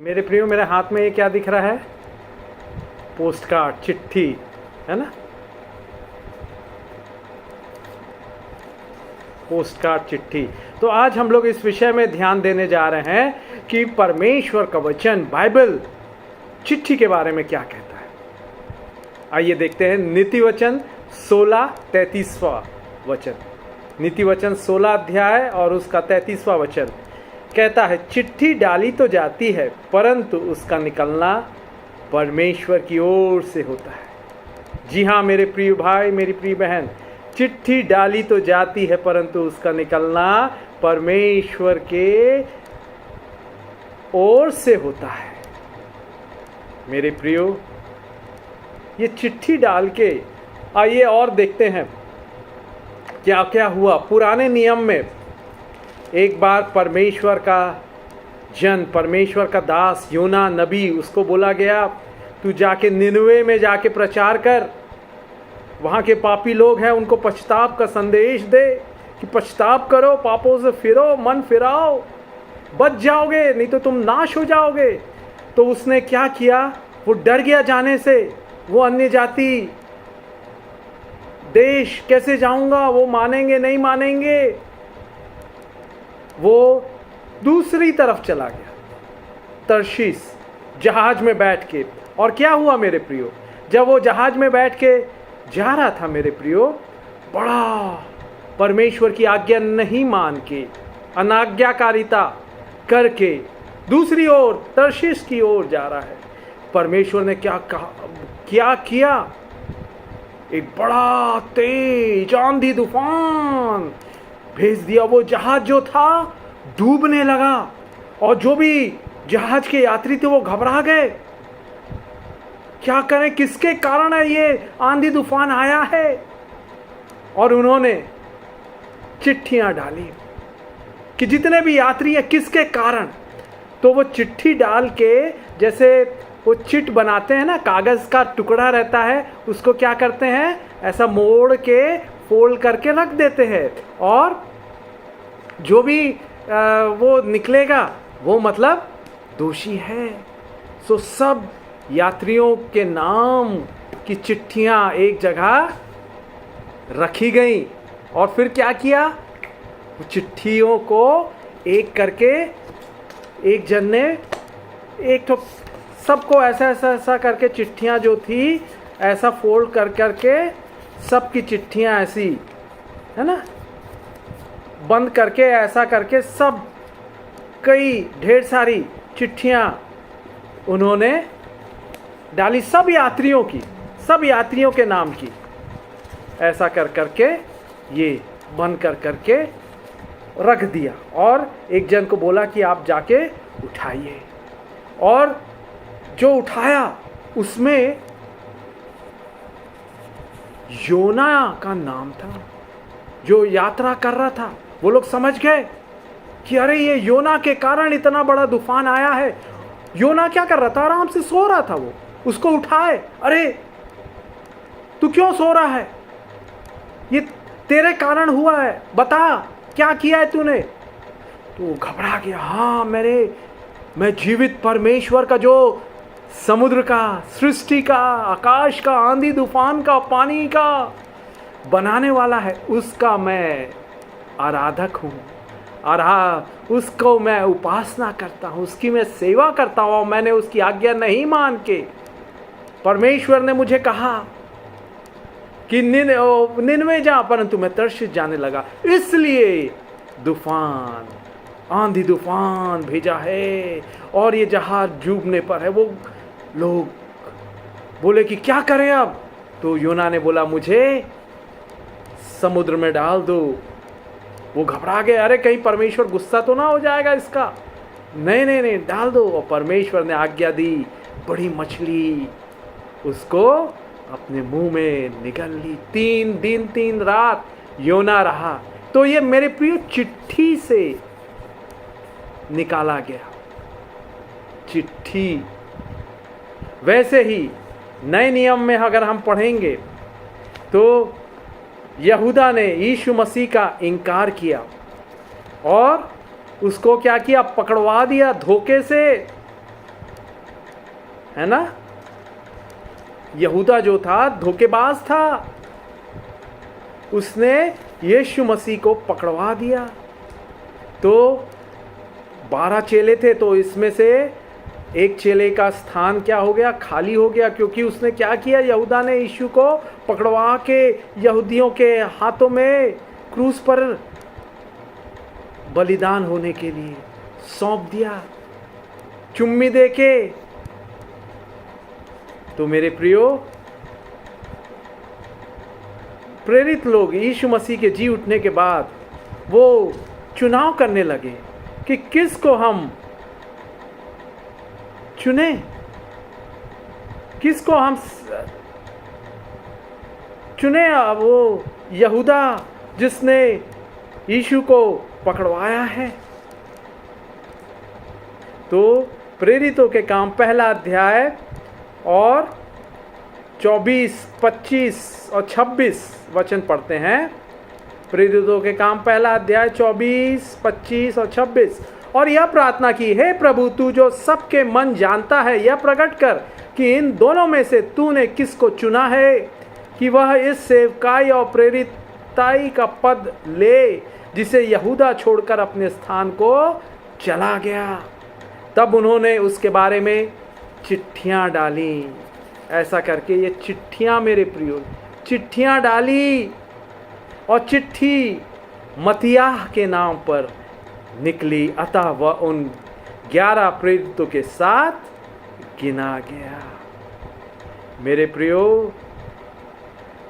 मेरे प्रियो, मेरे हाथ में ये क्या दिख रहा है? पोस्ट कार्ड, चिट्ठी, है ना? पोस्ट कार्ड, चिट्ठी। तो आज हम लोग इस विषय में ध्यान देने जा रहे हैं कि परमेश्वर का वचन बाइबल चिट्ठी के बारे में क्या कहता है। आइए देखते हैं नीति वचन 16:33वां वचन। नीति वचन 16 अध्याय और उसका 33वां वचन कहता है, चिट्ठी डाली तो जाती है परंतु उसका निकलना परमेश्वर की ओर से होता है। जी हाँ मेरे प्रिय भाई, मेरी प्रिय बहन, चिट्ठी डाली तो जाती है परंतु उसका निकलना परमेश्वर के ओर से होता है। मेरे प्रियो, ये चिट्ठी डाल के आइए और देखते हैं क्या क्या हुआ। पुराने नियम में एक बार परमेश्वर का जन, परमेश्वर का दास योना नबी, उसको बोला गया तू जाके निनवे में जाके प्रचार कर, वहाँ के पापी लोग हैं उनको पश्चाताप का संदेश दे कि पश्चाताप करो, पापों से फिरो, मन फिराओ, बच जाओगे, नहीं तो तुम नाश हो जाओगे। तो उसने क्या किया? वो डर गया जाने से। वो अन्य जाति देश कैसे जाऊंगा, वो मानेंगे नहीं मानेंगे। वो दूसरी तरफ चला गया, तर्शीश, जहाज में बैठ के। और क्या हुआ मेरे प्रियो? जब वो जहाज में बैठ के जा रहा था मेरे प्रियो, बड़ा परमेश्वर की आज्ञा नहीं मान के, अनाज्ञाकारिता करके दूसरी ओर, तर्शीश की ओर जा रहा है। परमेश्वर ने क्या किया? एक बड़ा तेज आंधी तूफान भेज दिया। वो जहाज जो था डूबने लगा और जो भी जहाज के यात्री थे वो घबरा गए। क्या करें, किसके कारण है ये आंधी तूफान आया है? और उन्होंने चिट्ठियां डाली कि जितने भी यात्री हैं किसके कारण। तो वो चिट्ठी डाल के, जैसे वो चिट बनाते हैं ना, कागज का टुकड़ा रहता है, उसको क्या करते हैं, ऐसा मोड़ के फोल्ड करके रख देते हैं, और जो भी वो निकलेगा वो मतलब दोषी है। सो सब यात्रियों के नाम की चिट्ठियां एक जगह रखी गई। और फिर क्या किया? वो चिट्ठियों को एक करके एक जन ने, एक तो सबको ऐसा ऐसा ऐसा करके चिट्ठियां जो थी ऐसा फोल्ड कर करके सबकी चिट्ठियां ऐसी, है ना, बंद करके ऐसा करके सब कई ढेर सारी चिट्ठियां उन्होंने डाली, सब यात्रियों की, सब यात्रियों के नाम की। ऐसा कर करके ये बंद कर करके रख दिया और एक जन को बोला कि आप जाके उठाइए। और जो उठाया उसमें योना का नाम था, जो यात्रा कर रहा था। वो लोग समझ गए कि अरे ये योना के कारण इतना बड़ा तूफान आया है। योना क्या कर रहा था? आराम से सो रहा था। वो उसको उठाए, अरे तू क्यों सो रहा है? ये तेरे कारण हुआ है, बता क्या किया है तूने? तो घबरा गया। हाँ, मैं जीवित परमेश्वर का, जो समुद्र का, सृष्टि का, आकाश का, आंधी तूफान का, पानी का बनाने वाला है, उसका मैं आराधक हूँ। उसको मैं उपासना करता हूँ, उसकी मैं सेवा करता हूँ। मैंने उसकी आज्ञा नहीं मान के, परमेश्वर ने मुझे कहा कि निनवे जा, परंतु मैं तर्शीश जाने लगा, इसलिए तूफान, आंधी तूफान भेजा है और ये जहाज डूबने पर है। वो लोग बोले कि क्या करें अब? तो योना ने बोला, मुझे समुद्र में डाल दो। वो घबरा गए, अरे कहीं परमेश्वर गुस्सा तो ना हो जाएगा इसका। नहीं नहीं नहीं, डाल दो। और परमेश्वर ने आज्ञा दी, बड़ी मछली उसको अपने मुंह में निगल ली। 3 दिन 3 रात योना रहा। तो ये मेरे प्रिय चिट्ठी से निकाला गया, चिट्ठी। वैसे ही नए नियम में अगर हम पढ़ेंगे तो यहूदा ने यीशु मसीह का इनकार किया और उसको क्या किया? पकड़वा दिया धोखे से। है ना। यहूदा जो था धोखेबाज था, उसने यीशु मसीह को पकड़वा दिया। तो 12 चेले थे, तो इसमें से एक चेले का स्थान क्या हो गया, खाली हो गया, क्योंकि उसने क्या किया, यहूदा ने यीशु को पकड़वा के यहूदियों के हाथों में क्रूस पर बलिदान होने के लिए सौंप दिया, चुम्मी देके। तो मेरे प्रियो, प्रेरित लोग यीशु मसीह के जी उठने के बाद वो चुनाव करने लगे कि किसको हम चुने, किसको हम चुने। वो यहूदा जिसने यीशु को पकड़वाया है। तो प्रेरितों के काम पहला अध्याय और 24, 25 और 26 वचन पढ़ते हैं। प्रेरितों के काम पहला अध्याय 24, 25 और 26। और यह प्रार्थना की, हे प्रभु, तू जो सबके मन जानता है, यह प्रकट कर कि इन दोनों में से तूने किसको चुना है कि वह इस सेवकाई और प्रेरिताई का पद ले, जिसे यहूदा छोड़कर अपने स्थान को चला गया। तब उन्होंने उसके बारे में चिट्ठियां डाली। ऐसा करके ये चिट्ठियां, मेरे प्रियो, चिट्ठियां डाली, और चिट्ठी मत्तियाह के नाम पर निकली। अतः वह उन 11 प्रेरितों के साथ गिना गया। मेरे प्रियो,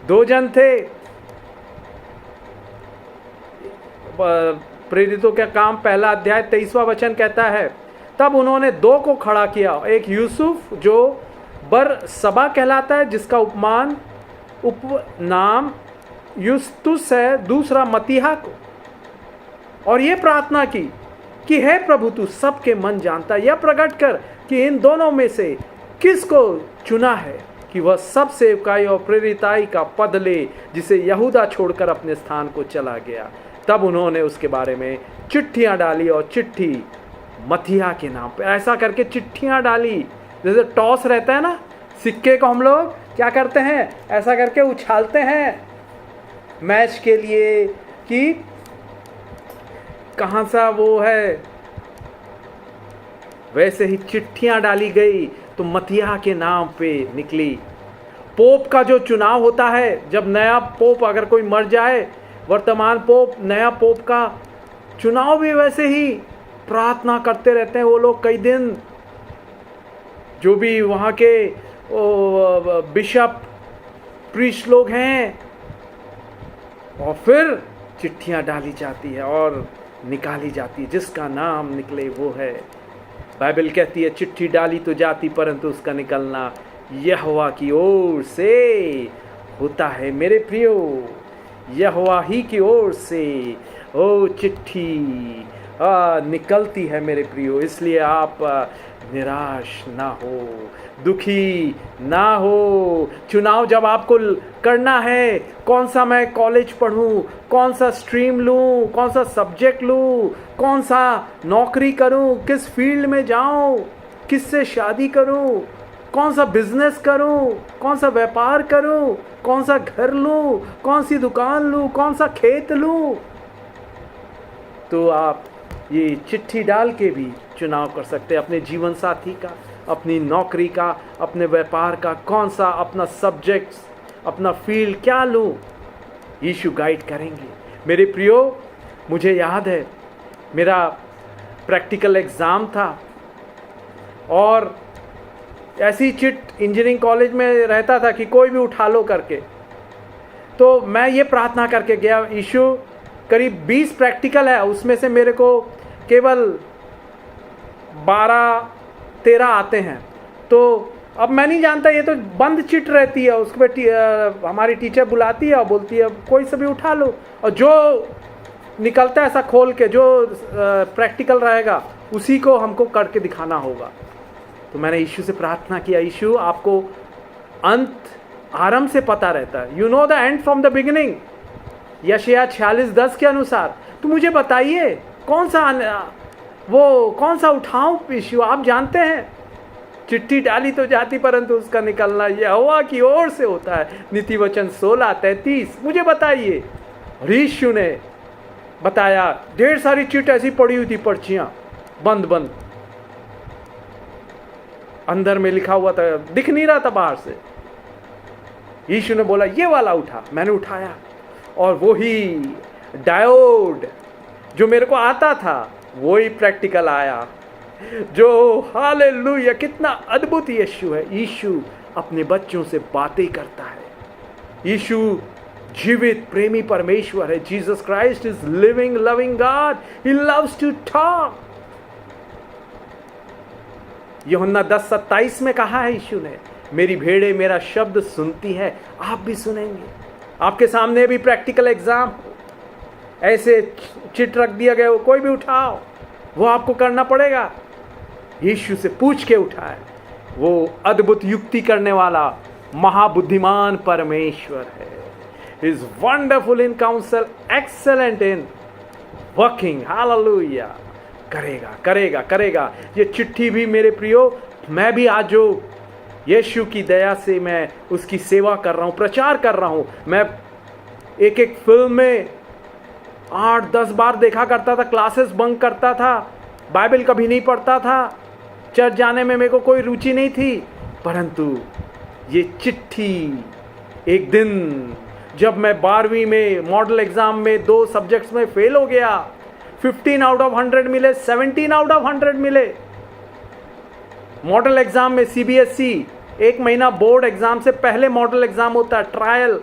2 जन थे। प्रेरितों का काम पहला अध्याय 23वां वचन कहता है, तब उन्होंने 2 को खड़ा किया, एक यूसुफ जो बरसबा कहलाता है, जिसका उपनाम युस्तुस है, दूसरा मत्तियाह को, और ये प्रार्थना की कि हे प्रभु, तू सबके मन जानता, यह प्रकट कर कि इन दोनों में से किसको चुना है कि वह सब सेवकाई और प्रेरिताई का पद ले, जिसे यहूदा छोड़कर अपने स्थान को चला गया। तब उन्होंने उसके बारे में चिट्ठियां डाली, और चिट्ठी मत्तियाह के नाम पर। ऐसा करके चिट्ठियां डाली, जैसे टॉस रहता है ना, सिक्के को हम लोग क्या करते हैं, ऐसा करके उछालते हैं मैच के लिए कि कहां सा वो है, वैसे ही चिट्ठियां डाली गई तो मत्तियाह के नाम पे निकली। पोप का जो चुनाव होता है, जब नया पोप अगर कोई मर जाए, वर्तमान पोप, नया पोप का चुनाव भी वैसे ही प्रार्थना करते रहते हैं वो लोग कई दिन, जो भी वहाँ के बिशप प्रीस्ट लोग हैं, और फिर चिट्ठियां डाली जाती है और निकाली जाती है, जिसका नाम निकले वो है। बाइबल कहती है चिट्ठी डाली तो जाती, परंतु उसका निकलना यहोवा की ओर से होता है। मेरे प्रियो, यहोवा ही की ओर से ओ चिट्ठी निकलती है मेरे प्रियो। इसलिए आप निराश ना हो, दुखी ना हो। चुनाव जब आपको करना है, कौन सा मैं कॉलेज पढ़ूं, कौन सा स्ट्रीम लूं, कौन सा सब्जेक्ट लूं, कौन सा नौकरी करूं, किस फील्ड में जाऊं, किससे शादी करूं, कौन सा बिजनेस करूं, कौन सा व्यापार करूं, कौन सा घर लूं, कौन सी दुकान लूं, कौन सा खेत लूं, तो आप ये चिट्ठी डाल के भी चुनाव कर सकते हैं अपने जीवन साथी का, अपनी नौकरी का, अपने व्यापार का, कौन सा अपना सब्जेक्ट्स, अपना फील्ड क्या लूं, यीशु गाइड करेंगे। मेरे प्रियो, मुझे याद है मेरा प्रैक्टिकल एग्ज़ाम था, और ऐसी चिट इंजीनियरिंग कॉलेज में रहता था कि कोई भी उठा लो करके। तो मैं ये प्रार्थना करके गया, यीशु करीब 20 प्रैक्टिकल है, उसमें से मेरे को केवल 12-13 आते हैं। तो अब मैं नहीं जानता, ये तो बंद चिट रहती है, उसके पे हमारी टीचर बुलाती है और बोलती है कोई से भी उठा लो, और जो निकलता है ऐसा खोल के, जो प्रैक्टिकल रहेगा उसी को हमको करके दिखाना होगा। तो मैंने यीशु से प्रार्थना किया, यीशु आपको अंत आरंभ से पता रहता है, you know the end from the beginning. यशायाह 46:10 के अनुसार तो मुझे बताइए कौन सा उठाऊं यीशु, आप जानते हैं। चिट्ठी डाली तो जाती, परंतु उसका निकलना यहोवा की ओर से होता है। नीति वचन 16:33। मुझे बताइए, यीशु ने बताया, ढेर सारी चिट ऐसी पड़ी हुई थी, पर्चियां बंद बंद, अंदर में लिखा हुआ था, दिख नहीं रहा था बाहर से। यीशु ने बोला ये वाला उठा, मैंने उठाया, और वही डायोड जो मेरे को आता था वही प्रैक्टिकल आया। जो हालेलुया, कितना अद्भुत यीशु है। यीशु अपने बच्चों से बातें करता है। यीशु जीवित प्रेमी परमेश्वर है। Jesus Christ is living loving God, he loves to talk. यूहन्ना 10:27 में कहा है यीशु ने, मेरी भेड़ें मेरा शब्द सुनती है। आप भी सुनेंगे। आपके सामने भी प्रैक्टिकल एग्जाम, ऐसे चिट रख दिया गया, कोई भी उठाओ, वो आपको करना पड़ेगा। यीशु से पूछ के उठाए। वो अद्भुत युक्ति करने वाला महाबुद्धिमान परमेश्वर है। Is wonderful in counsel, excellent in working. हालेलुया। करेगा करेगा करेगा। ये चिट्ठी भी मेरे प्रियो, मैं भी आज जो यीशु की दया से मैं उसकी सेवा कर रहा हूँ, प्रचार कर रहा हूँ। मैं एक एक फिल्म में 8-10 बार देखा करता था, क्लासेस बंक करता था, बाइबल कभी नहीं पढ़ता था, चर्च जाने में मेरे को कोई रुचि नहीं थी। परंतु ये चिट्ठी, एक दिन जब मैं 12वीं में मॉडल एग्जाम में 2 सब्जेक्ट्स में फेल हो गया, 15 आउट ऑफ 100 मिले, 17 आउट ऑफ 100 मिले। मॉडल एग्जाम में CBSE 1 महीना बोर्ड एग्जाम से पहले मॉडल एग्जाम होता है, ट्रायल।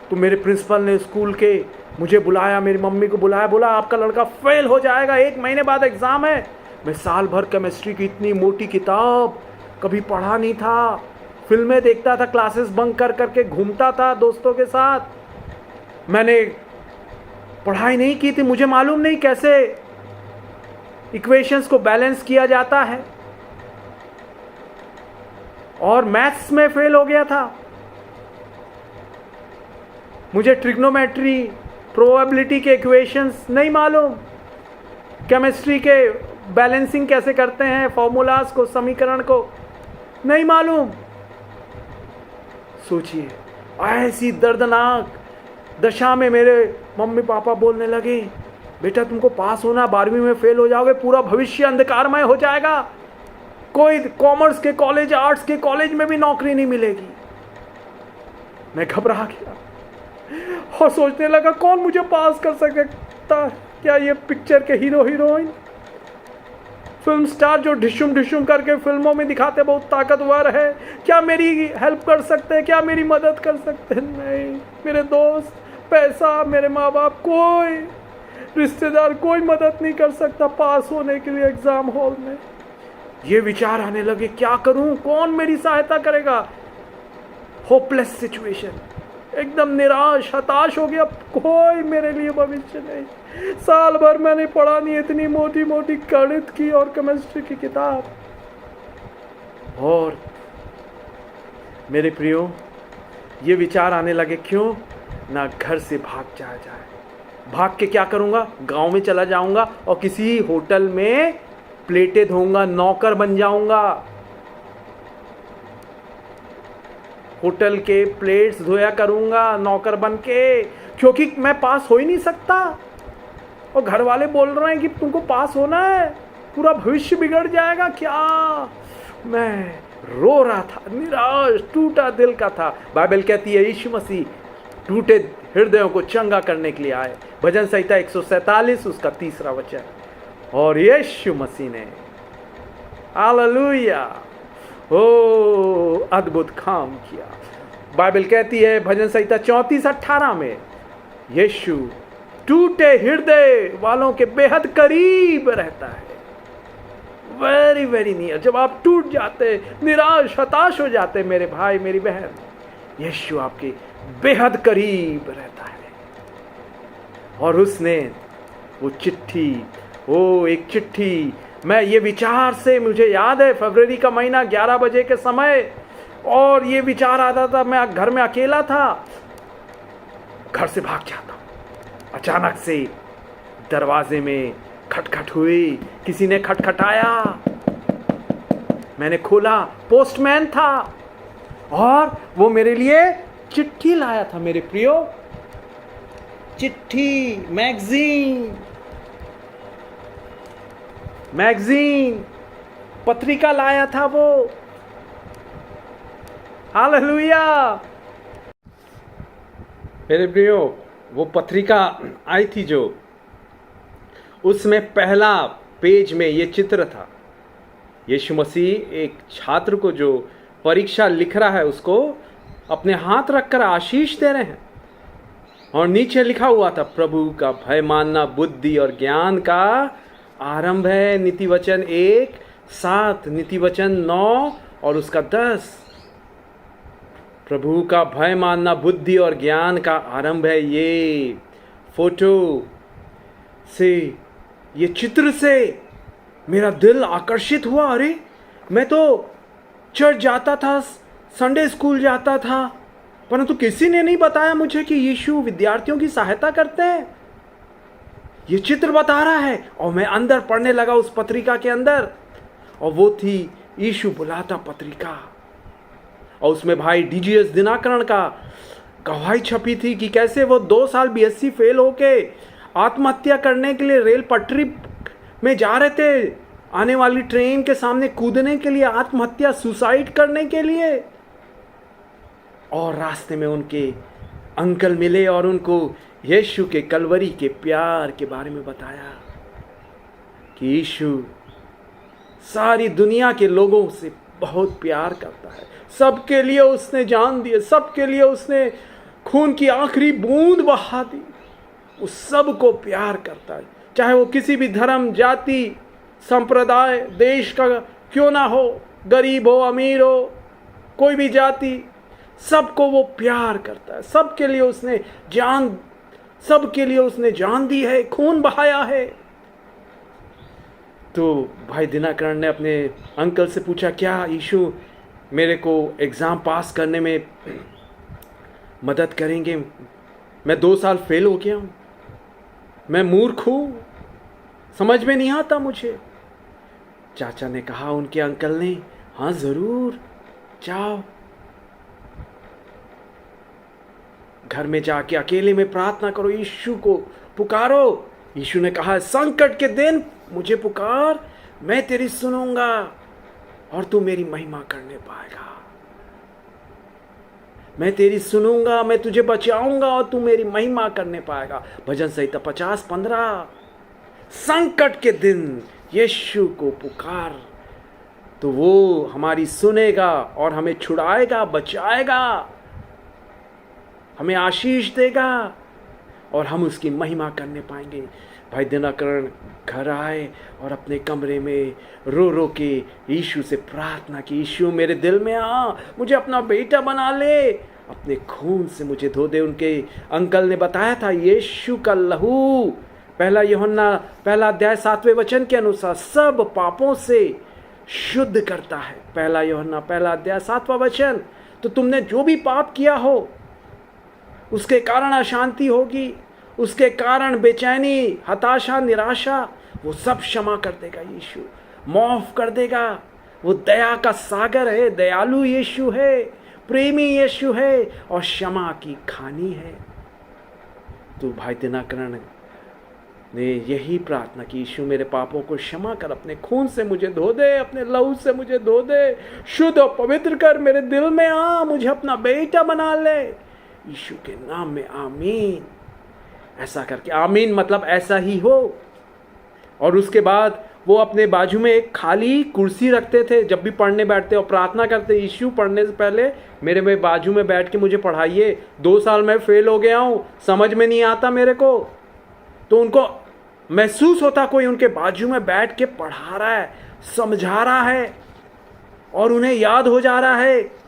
तो मेरे प्रिंसिपल ने स्कूल के मुझे बुलाया, मेरी मम्मी को बुलाया, बोला आपका लड़का फेल हो जाएगा, 1 महीने बाद एग्जाम है। मैं साल भर केमिस्ट्री की इतनी मोटी किताब कभी पढ़ा नहीं था, फिल्में देखता था, क्लासेस बंक कर करके घूमता था दोस्तों के साथ। मैंने पढ़ाई नहीं की थी, मुझे मालूम नहीं कैसे इक्वेशंस को बैलेंस किया जाता है, और मैथ्स में फेल हो गया था। मुझे ट्रिग्नोमेट्री, प्रोबेबिलिटी के इक्वेशंस नहीं मालूम, केमिस्ट्री के बैलेंसिंग कैसे करते हैं, फॉर्मूलाज को, समीकरण को नहीं मालूम। सोचिए, ऐसी दर्दनाक दशा में मेरे मम्मी पापा बोलने लगे, बेटा तुमको पास होना, 12वीं में फेल हो जाओगे, पूरा भविष्य अंधकारमय हो जाएगा, कोई कॉमर्स के कॉलेज, आर्ट्स के कॉलेज में भी नौकरी नहीं मिलेगी। मैं घबरा गया और सोचने लगा कौन मुझे पास कर सकता, क्या ये पिक्चर के हीरो हीरोइन, फिल्म स्टार जो ढिशुम ढिशुम करके फिल्मों में दिखाते बहुत ताकतवर है, क्या मेरी हेल्प कर सकते हैं, क्या मेरी मदद कर सकते हैं? नहीं, मेरे दोस्त, पैसा, मेरे माँ बाप, कोई रिश्तेदार, कोई मदद नहीं कर सकता पास होने के लिए एग्जाम हॉल में। ये विचार आने लगे, क्या करूं, कौन मेरी सहायता करेगा? होपलेस सिचुएशन, एकदम निराश, हताश हो गया, कोई मेरे लिए भविष्य नहीं। साल भर मैंने पढ़ा नहीं इतनी मोटी मोटी गणित की और केमिस्ट्री की किताब। और मेरे प्रियो, ये विचार आने लगे, क्यों ना घर से भाग जाया जाए। भाग के क्या करूंगा? गांव में चला जाऊंगा और किसी होटल में प्लेटें धोऊंगा, नौकर बन जाऊंगा, होटल के प्लेट्स धोया करूंगा नौकर बन के, क्योंकि मैं पास हो ही नहीं सकता। और घर वाले बोल रहे हैं कि तुमको पास होना है, पूरा भविष्य बिगड़ जाएगा। क्या मैं रो रहा था, निराश, टूटा दिल का था। बाइबल कहती है यीशु मसीह टूटे हृदयों को चंगा करने के लिए आए। भजन संहिता 147 उसका 3रा वचन। और यीशु मसीह ने हालेलुया अद्भुत काम किया। बाइबल कहती है भजन संहिता 34:18 में, यीशु टूटे हृदय वालों के बेहद करीब रहता है। Very very near. जब आप टूट जाते, निराश, हताश हो जाते, मेरे भाई मेरी बहन, यीशु आपके बेहद करीब रहता है। और उसने वो चिट्ठी, एक चिट्ठी, मैं ये विचार से, मुझे याद है फरवरी का महीना, 11 बजे के समय, और ये विचार आता था, मैं घर में अकेला था, घर से भाग जाता हूं। अचानक से दरवाजे में खटखट हुई, किसी ने खटखटाया। मैंने खोला, पोस्टमैन था और वो मेरे लिए चिट्ठी लाया था मेरे प्रियो। चिट्ठी, मैगजीन, पत्रिका लाया था वो। हालेलुया। मेरे प्रियो, वो पत्रिका आई थी जो, उसमें पहला पेज में ये चित्र था। यीशु मसीह एक छात्र को जो परीक्षा लिख रहा है उसको अपने हाथ रखकर आशीष दे रहे हैं, और नीचे लिखा हुआ था, प्रभु का भय मानना बुद्धि और ज्ञान का आरंभ है। नीति वचन 1:7, नीति वचन 9 और उसका 10। प्रभु का भय मानना बुद्धि और ज्ञान का आरंभ है। ये फोटो से, ये चित्र से मेरा दिल आकर्षित हुआ। अरे, मैं तो चर्च जाता था, संडे स्कूल जाता था, परंतु किसी ने नहीं बताया मुझे कि यीशु विद्यार्थियों की सहायता करते हैं। ये चित्र बता रहा है, और मैं अंदर पढ़ने लगा उस पत्रिका के अंदर, और वो थी यीशु बुलाता पत्रिका। और उसमें भाई डीजीएस दिनाकरण का गवाही छपी थी कि कैसे वो 2 साल बीएससी फेल होके आत्महत्या करने के लिए रेल पटरी में जा रहे थे, आने वाली ट्रेन के सामने कूदने के लिए, आत्महत्या, सुसाइड करने के लिए। और रास्ते में उनके अंकल मिले और उनको यीशु के कलवरी के प्यार के बारे में बताया कि यीशु सारी दुनिया के लोगों से बहुत प्यार करता है। सबके लिए उसने जान दी, सबके लिए उसने खून की आखिरी बूंद बहा दी। उस सब को प्यार करता है, चाहे वो किसी भी धर्म, जाति, संप्रदाय, देश का क्यों ना हो, गरीब हो, अमीर हो, कोई भी जाति, सबको वो प्यार करता है। सबके लिए उसने जान दी है, खून बहाया है। तो भाई दिनाकरण ने अपने अंकल से पूछा, क्या यीशु मेरे को एग्ज़ाम पास करने में मदद करेंगे? मैं 2 साल फेल हो गया हूँ, मैं मूर्ख हूँ, समझ में नहीं आता मुझे। चाचा ने कहा, उनके अंकल ने, हाँ ज़रूर, जाओ घर में जाके अकेले में प्रार्थना करो, यीशु को पुकारो। यीशु ने कहा, संकट के दिन मुझे पुकार, मैं तेरी सुनूंगा और तू मेरी महिमा करने पाएगा। मैं तेरी सुनूंगा, मैं तुझे बचाऊंगा और तू मेरी महिमा करने पाएगा। भजन संहिता 50:15। संकट के दिन यीशु को पुकार तो वो हमारी सुनेगा और हमें छुड़ाएगा, बचाएगा, हमें आशीष देगा और हम उसकी महिमा करने पाएंगे। भाई दिनाकरण घर आए और अपने कमरे में रो रो के यीशु से प्रार्थना की, यीशु मेरे दिल में आ, मुझे अपना बेटा बना ले, अपने खून से मुझे धो दे। उनके अंकल ने बताया था, यीशु का लहू 1 यूहन्ना 1 अध्याय 7वें वचन के अनुसार सब पापों से शुद्ध करता है। 1 यूहन्ना 1 अध्याय 7वां वचन। तो तुमने जो भी पाप किया हो, उसके कारण अशांति होगी, उसके कारण बेचैनी, हताशा, निराशा, वो सब क्षमा कर देगा यीशु, माफ कर देगा। वो दया का सागर है, दयालु यीशु है, प्रेमी यीशु है और क्षमा की खानी है। तो भाई दिनाकरण ने यही प्रार्थना की, यीशु मेरे पापों को क्षमा कर, अपने खून से मुझे धो दे, अपने लहू से मुझे धो दे, शुद्ध और पवित्र कर, मेरे दिल में आ, मुझे अपना बेटा बना ले, यीशु के नाम में आमीन। ऐसा करके, आमीन मतलब ऐसा ही हो। और उसके बाद वो अपने बाजू में एक खाली कुर्सी रखते थे, जब भी पढ़ने बैठते और प्रार्थना करते, यीशु पढ़ने से पहले मेरे में बाजू में बैठ के मुझे पढ़ाइए, 2 साल मैं फेल हो गया हूँ, समझ में नहीं आता मेरे को। तो उनको महसूस होता कोई उनके बाजू में बैठ के पढ़ा रहा है, समझा रहा है और उन्हें याद हो जा रहा है।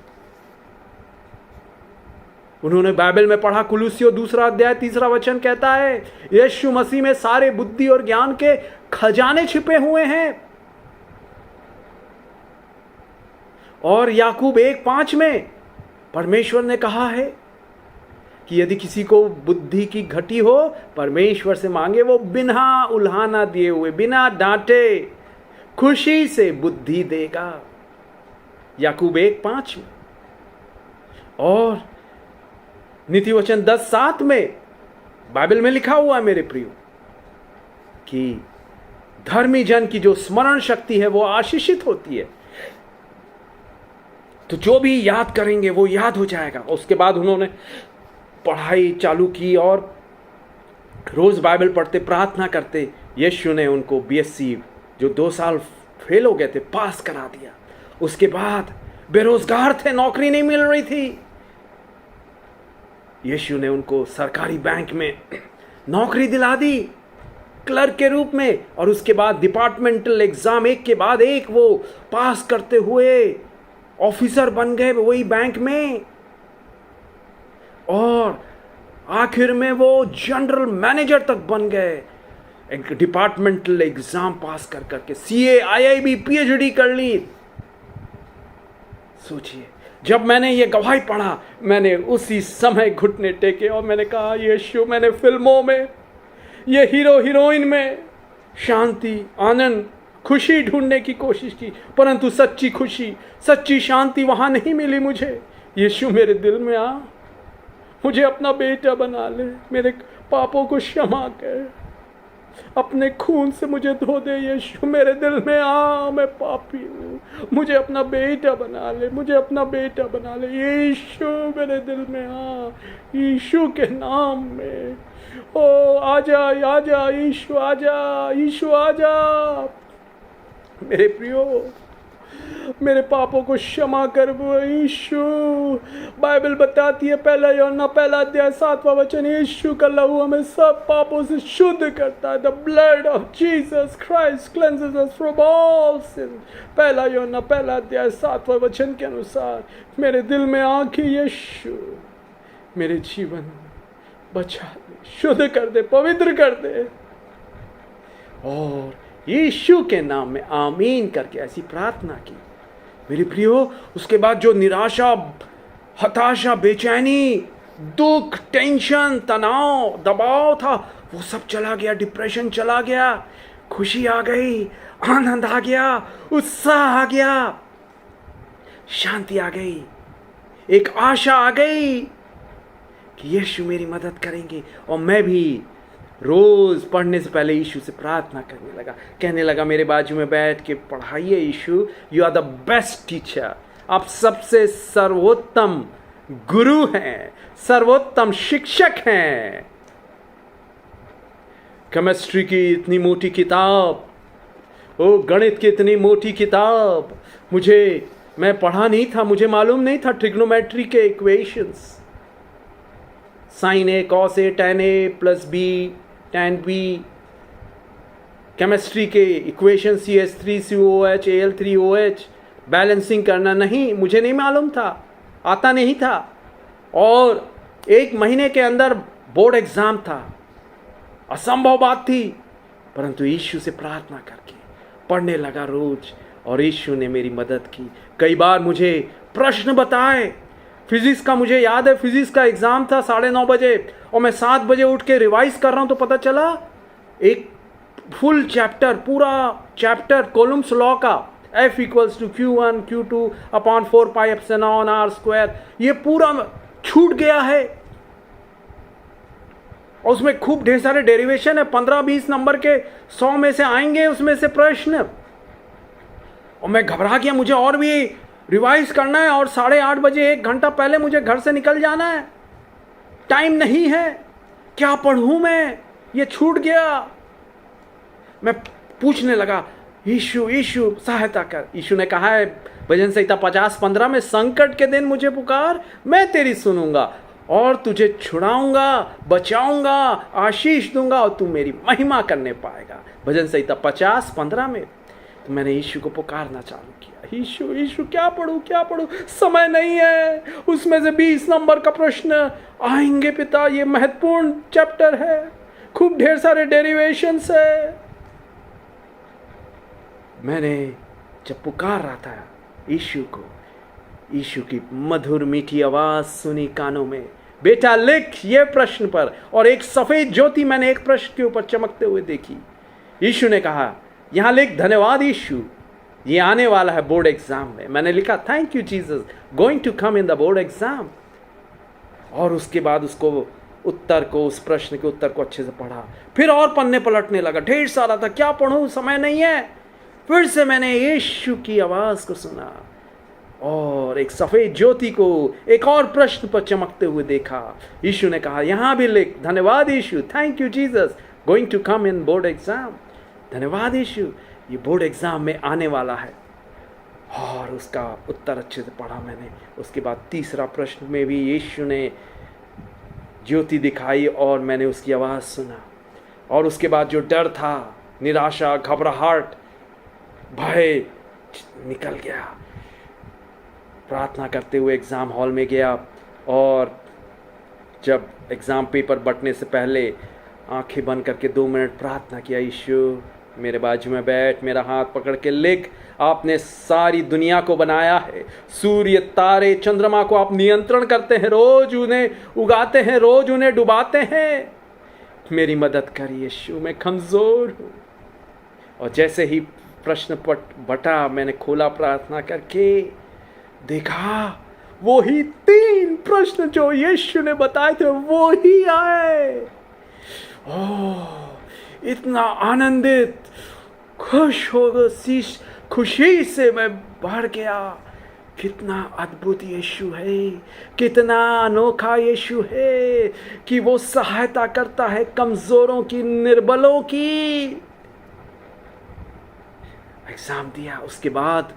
उन्होंने बाइबल में पढ़ा, कुलुस्सियों 2 अध्याय 3 वचन कहता है, यीशु मसीह में सारे बुद्धि और ज्ञान के खजाने छिपे हुए हैं। और याकूब 1:5 में परमेश्वर ने कहा है कि यदि किसी को बुद्धि की घटी हो, परमेश्वर से मांगे, वो बिना उल्हाना दिए हुए, बिना डांटे, खुशी से बुद्धि देगा। याकूब 1:5 में, और नीति वचन 10:7 में बाइबल में लिखा हुआ है मेरे प्रियो कि धर्मी जन की जो स्मरण शक्ति है वो आशीषित होती है। तो जो भी याद करेंगे वो याद हो जाएगा। उसके बाद उन्होंने पढ़ाई चालू की और रोज बाइबल पढ़ते, प्रार्थना करते। यीशु ने उनको बीएससी जो 2 साल फेल हो गए थे पास करा दिया। उसके बाद बेरोजगार थे, नौकरी नहीं मिल रही थी, यीशु ने उनको सरकारी बैंक में नौकरी दिला दी क्लर्क के रूप में। और उसके बाद डिपार्टमेंटल एग्जाम एक के बाद एक वो पास करते हुए ऑफिसर बन गए वही बैंक में, और आखिर में वो जनरल मैनेजर तक बन गए। एक डिपार्टमेंटल एग्जाम पास कर करके सीए, आईआईबी, पीएचडी कर ली। सोचिए, जब मैंने ये गवाही पढ़ा, मैंने उसी समय घुटने टेके और मैंने कहा, यीशु, मैंने फिल्मों में ये हीरो हीरोइन में शांति, आनंद, खुशी ढूंढने की कोशिश की, परंतु सच्ची खुशी, सच्ची शांति वहां नहीं मिली मुझे। यीशु मेरे दिल में आ, मुझे अपना बेटा बना ले, मेरे पापों को क्षमा कर, अपने खून से मुझे धो दे। यीशु मेरे दिल में आ, मैं पापी हूँ, मुझे अपना बेटा बना ले, मुझे अपना बेटा बना ले। यीशु मेरे दिल में आ, यीशु के नाम में। ओ आजा, आजा यीशु, आजा यीशु, आजा। मेरे प्रियो, मेरे पापों को क्षमा कर यीशु। बाइबल बताती है 1 यूहन्ना 1:7 यीशु का लहू हमें सब पापों से शुद्ध करता है। The blood of Jesus Christ cleanses us from all sin. 1 Yuhanna 1:7 के अनुसार मेरे दिल में आंखें, यीशु मेरे जीवन बचा दे, शुद्ध कर दे, पवित्र कर दे। और यीशु के नाम में आमीन करके ऐसी प्रार्थना की मेरे प्रियो। उसके बाद जो निराशा, हताशा, बेचैनी, दुख, टेंशन, तनाव, दबाव था वो सब चला गया। डिप्रेशन चला गया, खुशी आ गई, आनंद आ गया, उत्साह आ गया, शांति आ गई, एक आशा आ गई कि यीशु मेरी मदद करेंगे। और मैं भी रोज पढ़ने से पहले यीशु से प्रार्थना करने लगा, कहने लगा, मेरे बाजू में बैठ के पढ़ाइए Yeshu, you are the best teacher, आप सबसे सर्वोत्तम गुरु हैं, सर्वोत्तम शिक्षक हैं। केमिस्ट्री की इतनी मोटी किताब, ओ गणित की इतनी मोटी किताब मैं पढ़ा नहीं था, मुझे मालूम नहीं था ट्रिग्नोमेट्री के equations, sin A cos A tan A plus B tan B, chemistry के इक्वेशन CH3COOH Al3OH बैलेंसिंग करना नहीं, मुझे नहीं मालूम था, आता नहीं था। और 1 महीने के अंदर बोर्ड एग्जाम था, असंभव बात थी, परंतु यीशु से प्रार्थना करके पढ़ने लगा रोज, और यीशु ने मेरी मदद की। कई बार मुझे प्रश्न बताए। फिजिक्स का मुझे याद है, फिजिक्स का एग्जाम था 9:30 बजे, और मैं 7 बजे उठ के रिवाइज कर रहा हूं, तो पता चला एक फुल चैप्टर, पूरा चैप्टर कोलम्स लॉ का, F = Q1 Q2 upon 4πε/r², ये पूरा छूट गया है। और उसमें खूब ढेर सारे डेरिवेशन है, 15-20 नंबर के 100 में से आएंगे उसमें से प्रश्न। और मैं घबरा गया, मुझे और भी रिवाइज करना है, और 8:30 बजे 1 घंटा पहले मुझे घर से निकल जाना है, टाइम नहीं है, क्या पढ़ूं मैं, ये छूट गया। मैं पूछने लगा, यीशु यीशु सहायता कर। यीशु ने कहा है भजन संहिता 50:15 में, संकट के दिन मुझे पुकार, मैं तेरी सुनूंगा और तुझे छुड़ाऊंगा, बचाऊंगा, आशीष दूंगा, और तू मेरी महिमा करने पाएगा। भजन संहिता 50:15 में। तो मैंने यीशु को पुकारना चालू किया, यीशु यीशु, क्या पढ़ूं, समय नहीं है। उसमें से 20 नंबर का प्रश्न आएंगे पिता, ये महत्वपूर्ण चैप्टर है, खूब ढेर सारे डेरिवेशंस है। मैंने जब पुकार रहा था यीशु को, यीशु की मधुर मीठी आवाज सुनी कानों में, बेटा लिख ये प्रश्न पर। और एक सफेद ज्योति मैंने एक प्रश्न के ऊपर चमकते हुए देखी। यीशु ने कहा, यहां लिख, धन्यवाद यीशु, ये आने वाला है बोर्ड एग्जाम में। मैंने लिखा thank you Jesus, going to come in the board exam. और उसके बाद उसको उत्तर को, उस प्रश्न के उत्तर को अच्छे से पढ़ा, फिर और पन्ने पलटने लगा, ढेर सारा था, क्या पढ़ूं, समय नहीं है। फिर से मैंने यीशु की आवाज को सुना और एक सफेद ज्योति को एक और प्रश्न पर चमकते हुए देखा। यीशु ने कहा यहां भी लिख, धन्यवाद Yeshu, thank you Jesus, going to come in board exam. धन्यवाद यीशु, ये बोर्ड एग्जाम में आने वाला है। और उसका उत्तर अच्छे से पढ़ा मैंने। उसके बाद तीसरा प्रश्न में भी यीशु ने ज्योति दिखाई और मैंने उसकी आवाज़ सुना। और उसके बाद जो डर था, निराशा, घबराहट, भय निकल गया। प्रार्थना करते हुए एग्ज़ाम हॉल में गया और जब एग्ज़ाम पेपर बंटने से पहले आंखें बंद करके 2 मिनट प्रार्थना किया, यीशु मेरे बाजू में बैठ, मेरा हाथ पकड़ के लिख, आपने सारी दुनिया को बनाया है, सूर्य, तारे, चंद्रमा को आप नियंत्रण करते हैं, रोज उन्हें उगाते हैं, रोज उन्हें डुबाते हैं, मेरी मदद करिए यीशु, मैं कमज़ोर हूँ। और जैसे ही प्रश्न पत्र बटा, मैंने खोला प्रार्थना करके, देखा वो ही 3 प्रश्न जो यीशु ने बताए थे वो ही आए। ओह, इतना आनंदित, खुश हो गया, खुशी से मैं भर गया। कितना अद्भुत यीशु है, कितना अनोखा यीशु है कि वो सहायता करता है कमजोरों की, निर्बलों की। एग्जाम दिया, उसके बाद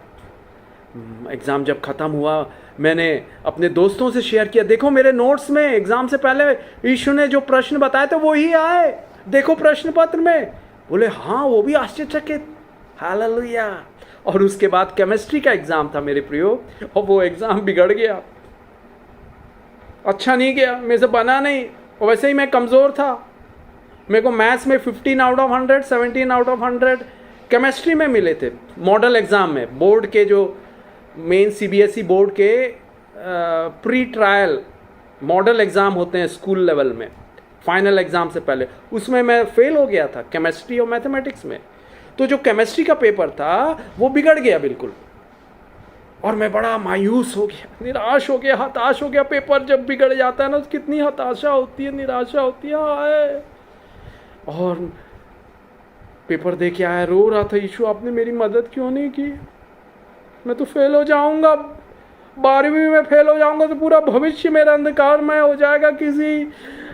एग्जाम जब खत्म हुआ, मैंने अपने दोस्तों से शेयर किया, देखो मेरे नोट्स में एग्जाम से पहले यीशु ने जो प्रश्न बताए थे वो ही आए, देखो प्रश्न पत्र में। बोले हाँ, वो भी आश्चर्यचकित, हालेलुया। और उसके बाद केमिस्ट्री का एग्जाम था मेरे प्रियो, और वो एग्जाम बिगड़ गया, अच्छा नहीं गया, मेरे से बना नहीं। और वैसे ही मैं कमज़ोर था, मेरे को मैथ्स में 15 out of 100, 17 out of 100 chemistry में मिले थे मॉडल एग्ज़ाम में। बोर्ड के जो मेन सीबीएसई बोर्ड के प्री ट्रायल मॉडल एग्ज़ाम होते हैं स्कूल लेवल में, फाइनल एग्ज़ाम से पहले, उसमें मैं फेल हो गया था केमिस्ट्री और मैथमेटिक्स में। तो जो केमिस्ट्री का पेपर था वो बिगड़ गया बिल्कुल, और मैं बड़ा मायूस हो गया, निराश हो गया, हताश हो गया। पेपर जब बिगड़ जाता है ना तो कितनी हताशा होती है, निराशा होती है। और पेपर दे के आया, रो रहा था, यीशु आपने मेरी मदद क्यों नहीं की, मैं तो फेल हो जाऊंगा, 12वीं में फेल हो जाऊंगा तो पूरा भविष्य मेरा अंधकारमय हो जाएगा। किसी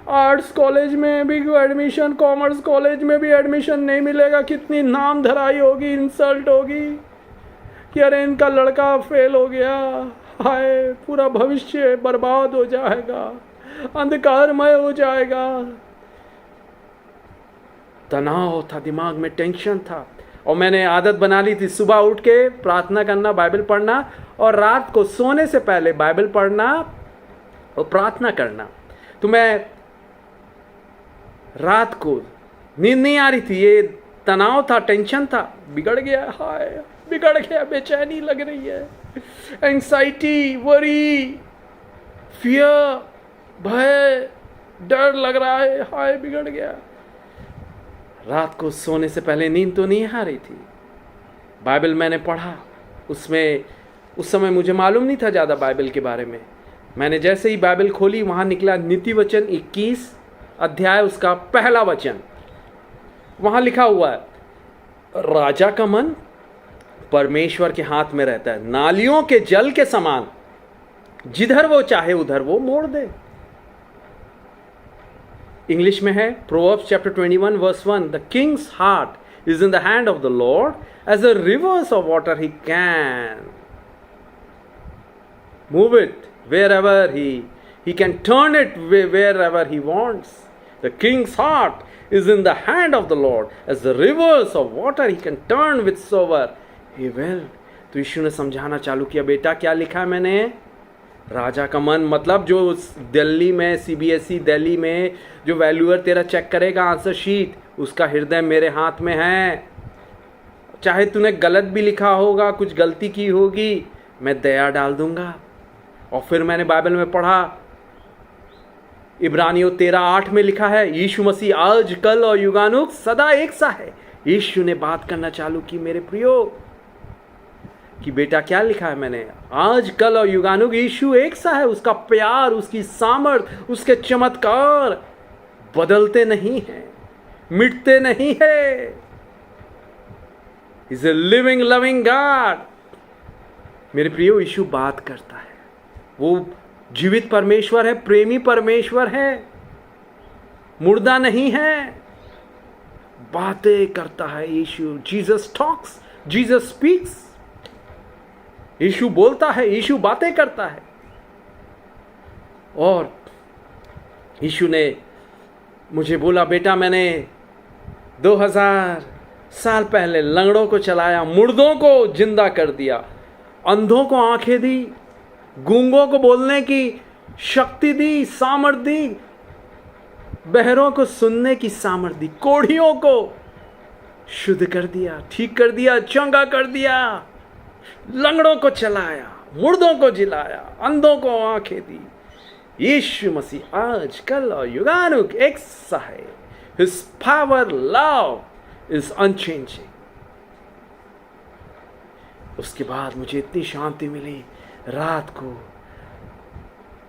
आर्ट्स कॉलेज में भी एडमिशन, कॉमर्स कॉलेज में भी एडमिशन नहीं मिलेगा, कितनी नाम धराई होगी, इंसल्ट होगी कि अरे इनका लड़का फेल हो गया, हाय पूरा भविष्य बर्बाद हो जाएगा, अंधकारमय हो जाएगा। तनाव था, दिमाग में टेंशन था। और मैंने आदत बना ली थी सुबह उठ के प्रार्थना करना, बाइबल पढ़ना, और रात को सोने से पहले बाइबल पढ़ना और प्रार्थना करना। तो मैं रात को नींद नहीं आ रही थी, ये तनाव था, टेंशन था, बिगड़ गया, हाय बिगड़ गया, बेचैनी लग रही है, एंग्जाइटी, वरी, फियर, भय, डर लग रहा है, हाय बिगड़ गया। रात को सोने से पहले नींद तो नहीं आ रही थी। बाइबल मैंने पढ़ा, उसमें उस समय मुझे मालूम नहीं था ज़्यादा बाइबल के बारे में। मैंने जैसे ही बाइबल खोली, वहाँ निकला नीति वचन 21 अध्याय, उसका पहला वचन। वहाँ लिखा हुआ है, राजा का मन परमेश्वर के हाथ में रहता है, नालियों के जल के समान, जिधर वो चाहे उधर वो मोड़ दे। इंग्लिश में है proverbs chapter 21 verse 1, the king's heart is in the hand of the Lord, as the rivers of water he can move it wherever he can turn it wherever he wants. The king's heart is in the hand of the Lord, as the rivers of water he can turn whithersoever he will. तो यीशु ने समझाना चालू किया, बेटा क्या लिखा है मैंने, राजा का मन, मतलब जो दिल्ली में सीबीएसई दिल्ली में जो वैल्यूअर तेरा चेक करेगा आंसर शीट, उसका हृदय मेरे हाथ में है। चाहे तूने गलत भी लिखा होगा, कुछ गलती की होगी, मैं दया डाल दूंगा। और फिर मैंने बाइबल में पढ़ा, इब्रानियों 13:8 में लिखा है, यीशु मसीह आज, कल और युगानुग सदा एक सा है। यीशु ने बात करना चालू की मेरे प्रियो, कि बेटा क्या लिखा है मैंने, आज कल और युगानुग यीशु एक सा है। उसका प्यार, उसकी सामर्थ, उसके चमत्कार बदलते नहीं हैं, मिटते नहीं है। Is a living loving God. मेरे प्रियो, यीशु बात करता है, वो जीवित परमेश्वर है, प्रेमी परमेश्वर है, मुर्दा नहीं है, बातें करता है Yeshu. Jesus talks, Jesus speaks. Yeshu बोलता है, यीशु बातें करता है। और यीशु ने मुझे बोला, बेटा मैंने 2000 साल पहले लंगड़ों को चलाया, मुर्दों को जिंदा कर दिया, अंधों को आंखें दी, गूंगों को बोलने की शक्ति दी, सामर्थ दी, बहरों को सुनने की सामर्थ दी, कोढ़ियों को शुद्ध कर दिया, ठीक कर दिया, चंगा कर दिया, लंगड़ों को चलाया, मुर्दों को जिलाया, अंधों को आंखें दी। यीशु मसीह आज कल और युगानुग एक सा है। His power, love is unchanging। उसके बाद मुझे इतनी शांति मिली, रात को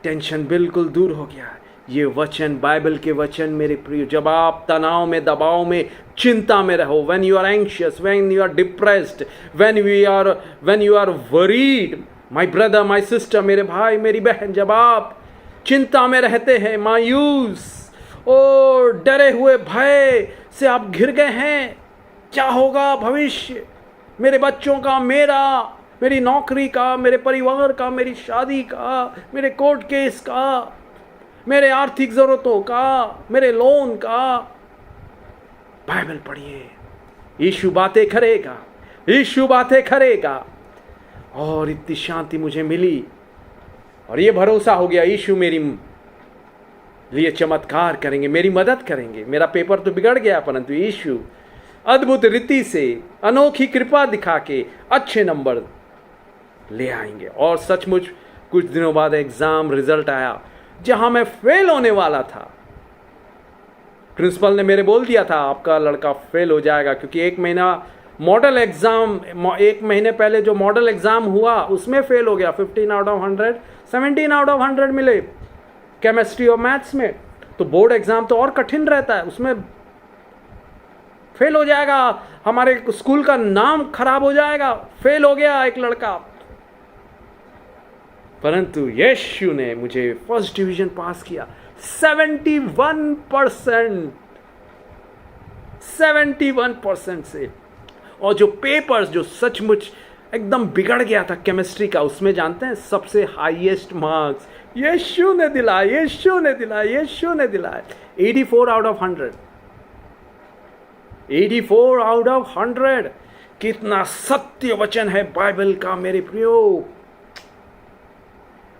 टेंशन बिल्कुल दूर हो गया। ये वचन, बाइबल के वचन मेरे प्रिय, जब आप तनाव में, दबाव में, चिंता में रहो, when you are anxious, when you are depressed, when you are worried, my brother, my sister, मेरे भाई, मेरी बहन, जब आप चिंता में रहते हैं, मायूस और डरे हुए भय से आप घिर गए हैं, क्या होगा भविष्य मेरे बच्चों का, मेरी नौकरी का, मेरे परिवार का, मेरी शादी का, मेरे कोर्ट केस का, मेरे आर्थिक जरूरतों का, मेरे लोन का, बाइबल पढ़िए। यीशु बातें करेगा, यीशु बातें करेगा। और इतनी शांति मुझे मिली और ये भरोसा हो गया, यीशु मेरी लिए चमत्कार करेंगे, मेरी मदद करेंगे। मेरा पेपर तो बिगड़ गया, परंतु यीशु अद्भुत रीति से, अनोखी कृपा दिखा के अच्छे नंबर ले आएंगे। और सचमुच कुछ दिनों बाद एग्जाम रिजल्ट आया, जहां मैं फेल होने वाला था। प्रिंसिपल ने मेरे बोल दिया था, आपका लड़का फेल हो जाएगा, क्योंकि एक महीने पहले जो मॉडल एग्जाम हुआ उसमें फेल हो गया। 15 आउट ऑफ 100, 17 आउट ऑफ 100 मिले केमिस्ट्री और मैथ्स में। तो बोर्ड एग्जाम तो और कठिन रहता है, उसमें फेल हो जाएगा, हमारे स्कूल का नाम खराब हो जाएगा। फेल हो गया एक लड़का, परंतु यीशु ने मुझे फर्स्ट डिवीजन पास किया। 71% से। और जो पेपर्स जो सचमुच एकदम बिगड़ गया था केमिस्ट्री का, उसमें जानते हैं सबसे हाईएस्ट मार्क्स यीशु ने दिलाए, यीशु ने दिलाए, यीशु ने दिलाए। 84 आउट ऑफ 100, 84 आउट ऑफ 100। कितना सत्य वचन है बाइबल का मेरे प्रियो।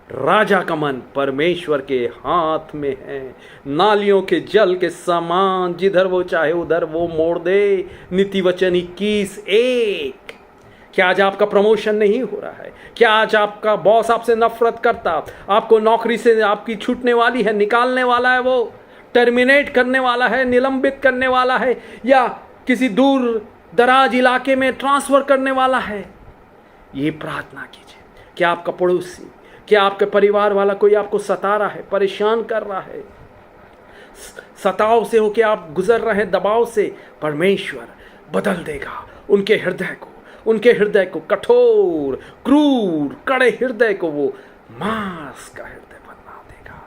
राजा का मन परमेश्वर के हाथ में है, नालियों के जल के समान, जिधर वो चाहे उधर वो मोड़ दे। नीति वचन 21:1। क्या आज आपका प्रमोशन नहीं हो रहा है? क्या आज आपका बॉस आपसे नफरत करता, आपको नौकरी से आपकी छूटने वाली है, निकालने वाला है, वो टर्मिनेट करने वाला है, निलंबित करने वाला है, या किसी दूर दराज इलाके में ट्रांसफर करने वाला है? ये प्रार्थना कीजिए। क्या आपका पड़ोसी, क्या आपके परिवार वाला कोई आपको सता रहा है, परेशान कर रहा है, सताव से होकर आप गुजर रहे हैं, दबाव से? परमेश्वर बदल देगा उनके हृदय को, कठोर, क्रूर, कड़े हृदय को वो मांस का हृदय बना देगा।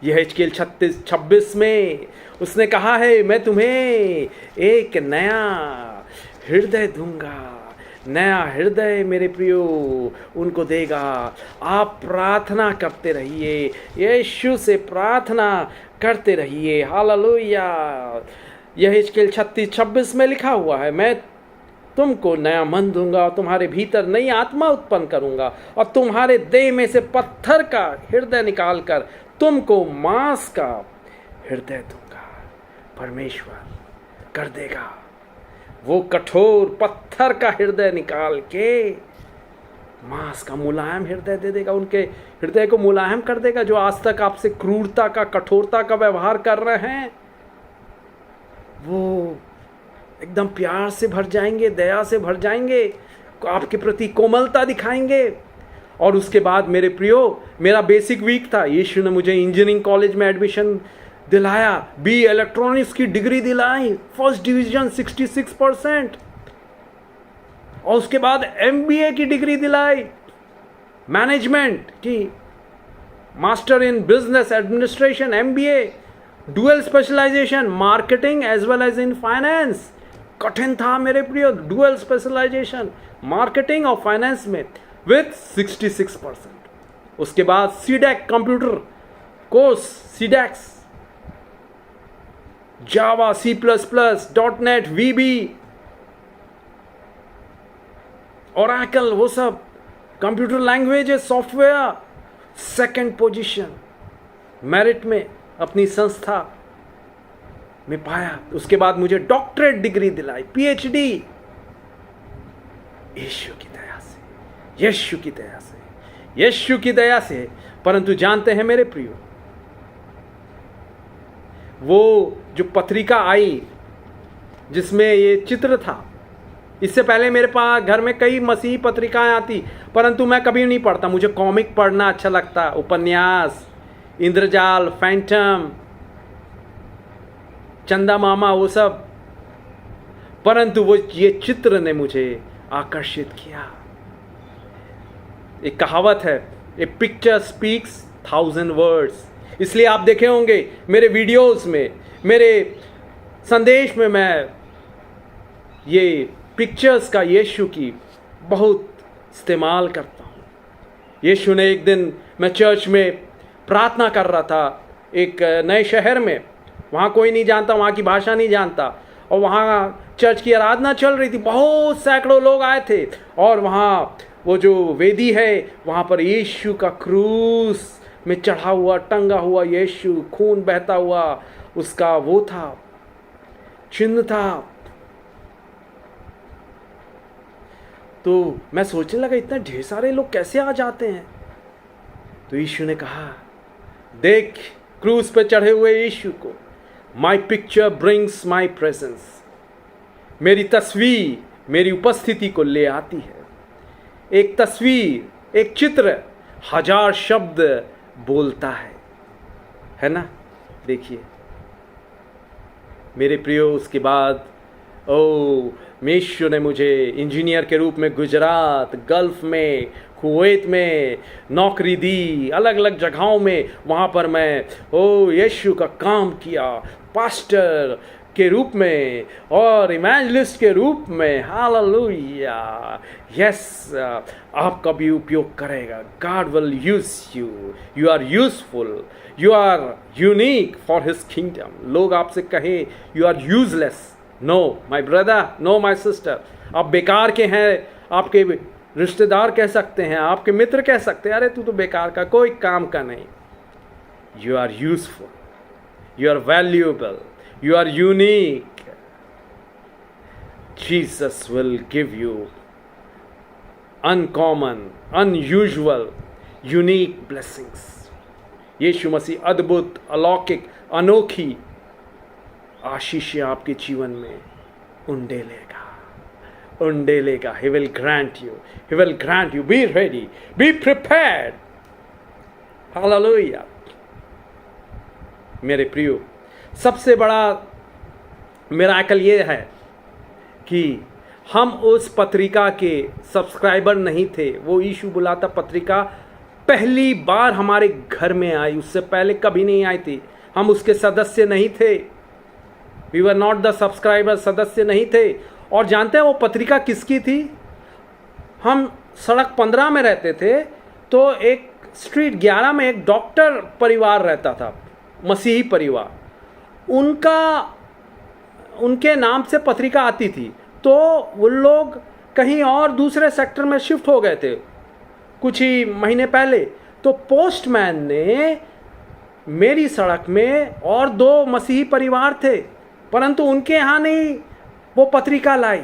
यह यहेजकेल 36:26 में उसने कहा है, मैं तुम्हें एक नया हृदय दूंगा। नया हृदय मेरे प्रियो उनको देगा। आप प्रार्थना करते रहिए, यीशु से प्रार्थना करते रहिए। हालेलुया। यहेजकेल 36:26 में लिखा हुआ है, मैं तुमको नया मन दूंगा, तुम्हारे भीतर नई आत्मा उत्पन्न करूंगा, और तुम्हारे देह में से पत्थर का हृदय निकालकर तुमको मांस का हृदय दूंगा। परमेश्वर कर देगा। वो कठोर पत्थर का हृदय निकाल के मांस का मुलायम हृदय दे देगा। उनके हृदय को मुलायम कर देगा। जो आज तक आपसे क्रूरता का, कठोरता का व्यवहार कर रहे हैं, वो एकदम प्यार से भर जाएंगे, दया से भर जाएंगे। आपके प्रति कोमलता दिखाएंगे। और उसके बाद मेरे प्रियो, मेरा बेसिक वीक था, यीशु ने मुझे इंजीनियरिंग कॉलेज में एडमिशन दिलाया, बी इलेक्ट्रॉनिक्स की डिग्री दिलाई, फर्स्ट डिवीजन 66%, और उसके बाद MBA की डिग्री दिलाई, मैनेजमेंट की, master in business administration MBA, dual specialization marketing as well as in finance. कठिन था मेरे प्रियो, डुअल स्पेशलाइजेशन मार्केटिंग और फाइनेंस में विथ 66%। उसके बाद CDAC computer course, CDACs, Java, C++, .NET, VB, Oracle, वो सब computer languages, software, second position merit में अपनी संस्था में पाया। उसके बाद मुझे डॉक्टरेट डिग्री दिलाई, PhD, यीशु की दया से, यीशु की दया से, यीशु की दया से। परंतु जानते हैं मेरे प्रियो, वो जो पत्रिका आई जिसमें ये चित्र था, इससे पहले मेरे पास घर में कई मसीही पत्रिकाएं आती, परंतु मैं कभी नहीं पढ़ता। मुझे कॉमिक पढ़ना अच्छा लगता, उपन्यास, इंद्रजाल, फैंटम, चंदा मामा, वो सब। परंतु वो ये चित्र ने मुझे आकर्षित किया। एक कहावत है, ए पिक्चर स्पीक्स 1000 वर्ड्स। इसलिए आप देखे होंगे मेरे वीडियोस में, मेरे संदेश में मैं ये पिक्चर्स का, यीशु की बहुत इस्तेमाल करता हूँ। यीशु ने एक दिन, मैं चर्च में प्रार्थना कर रहा था एक नए शहर में, वहाँ कोई नहीं जानता, वहाँ की भाषा नहीं जानता, और वहाँ चर्च की आराधना चल रही थी, बहुत सैकड़ों लोग आए थे, और वहाँ वो जो वेदी है, वहाँ पर यीशु का क्रूस में चढ़ा हुआ, टंगा हुआ यीशु, खून बहता हुआ उसका वो था, चिन्ह था। तो मैं सोचने लगा, इतना ढेर सारे लोग कैसे आ जाते हैं? तो यीशु ने कहा, देख क्रूस पे चढ़े हुए यीशु को, my picture brings my presence. मेरी तस्वीर मेरी उपस्थिति को ले आती है। एक तस्वीर, एक चित्र 1000 शब्द बोलता है ना? देखिए मेरे प्रियो, उसके बाद यीशु ने मुझे इंजीनियर के रूप में गुजरात, गल्फ में, कुवैत में नौकरी दी, अलग अलग जगहों में। वहाँ पर मैं यीशु का काम किया, पास्टर के रूप में और इवेंजलिस्ट के रूप में। हालेलुया, यस, आपका भी उपयोग करेगा। God will use you, you are useful, you are unique for his kingdom. लोग आपसे कहे you are useless, no my brother, no my sister, आप बेकार के हैं। आपके रिश्तेदार कह सकते हैं, आपके मित्र कह सकते हैं, अरे तू तो बेकार का, कोई काम का नहीं। You are useful, you are valuable, you are unique. Jesus will give you uncommon, unusual, unique blessings. यीशु मसीह अद्भुत, अलौकिक, अनोखी आशीषें आपके जीवन में उंडेलेगा। He will grant you. He will grant you. Be ready. Be prepared. Hallelujah. मेरे प्रियो, सबसे बड़ा मिराकल ये है कि हम उस पत्रिका के सब्सक्राइबर नहीं थे। वो यीशु बुलाता पत्रिका पहली बार हमारे घर में आई, उससे पहले कभी नहीं आई थी। हम उसके सदस्य नहीं थे। We were not the subscriber, सदस्य नहीं थे। और जानते हैं वो पत्रिका किसकी थी? हम सड़क 15 में रहते थे, तो एक स्ट्रीट 11 में एक डॉक्टर परिवार रहता था, मसीही परिवार। उनके नाम से पत्रिका आती थी। तो वो लोग कहीं और दूसरे सेक्टर में शिफ्ट हो गए थे कुछ ही महीने पहले। तो पोस्टमैन ने मेरी सड़क में और 2 मसीही परिवार थे, परंतु उनके यहाँ नहीं वो पत्रिका लाई,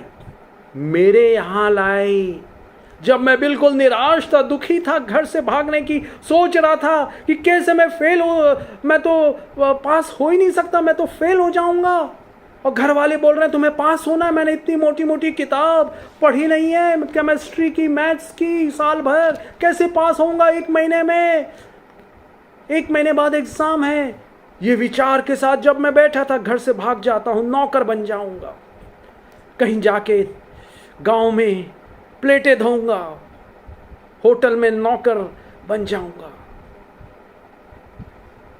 मेरे यहाँ लाई। जब मैं बिल्कुल निराश था, दुखी था, घर से भागने की सोच रहा था कि कैसे मैं फेल हो, मैं तो पास हो ही नहीं सकता, मैं तो फेल हो जाऊंगा। और घर वाले बोल रहे हैं तुम्हें पास होना है, मैंने इतनी मोटी मोटी किताब पढ़ी नहीं है, केमिस्ट्री की, मैथ्स की, साल भर कैसे पास होऊंगा 1 महीने में, 1 महीने बाद एग्जाम है। ये विचार के साथ जब मैं बैठा था, घर से भाग जाता हूं, नौकर बन जाऊंगा, कहीं जाके गांव में प्लेटें धोऊंगा, होटल में नौकर बन जाऊंगा।